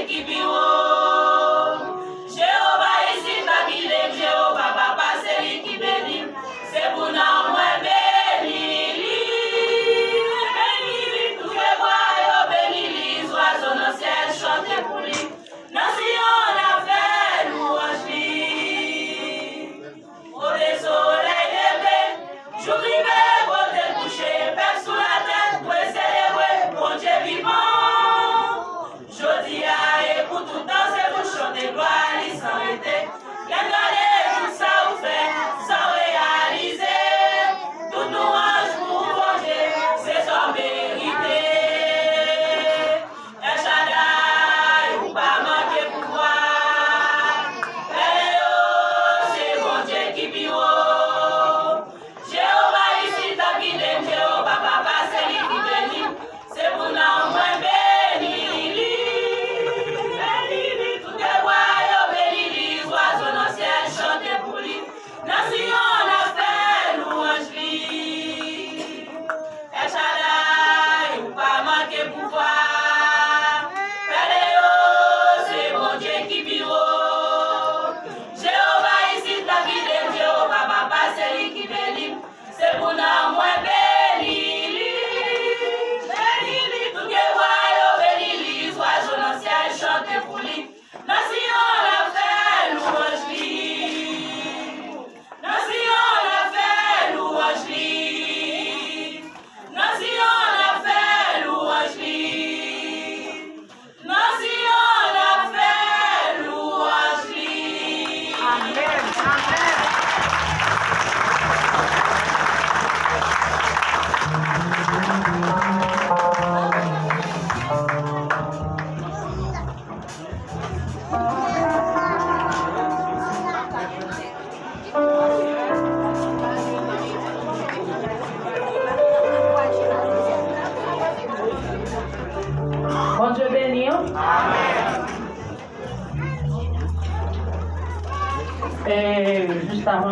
qui Jéhovah ici, Babylé, Jéhovah, papa, c'est lui qui bénit. C'est pour nous, moi, béni, tout le bois, béni, les oiseaux, dans le ciel, chanter pour lui. Dans Sion, on a fait louange lui. Au soleil levé, jour privé, beauté couché, père sous la tête, pour célébrer, bon Dieu vivant. Jodi a et pour tout temps, c'est pour chanter gloire, il s'en était. Regardez tout ça vous fait, sans réaliser. Tout nous ange pour manger, c'est son mérité. El Shaddai, ou pas manquer pouvoir. C'est bon Dieu qui Jéhovah ici, David, Jéhovah, papa, c'est lui qui bénit. C'est pour nous, moins béni. Tout le bois, béni, les oiseaux dans le ciel, chanter pour lui. Dans Sion, on a fait louange lui. El Shaddai, ou pas manquer pouvoir. C'est bon Dieu qui Jéhovah ici, David, Jéhovah, papa, c'est lui qui bénit. C'est pour nous, moins béni. Tout le bois, béni, les oiseaux dans le ciel, chanter pour lui. Dans Sion, on a fait louange lui. Dans Sion, on a fait louange lui. Dans Sion, on a fait louange lui. Dans Sion, on a fait louange lui. Amen. Amen. Bon Dieu béni. Et juste avant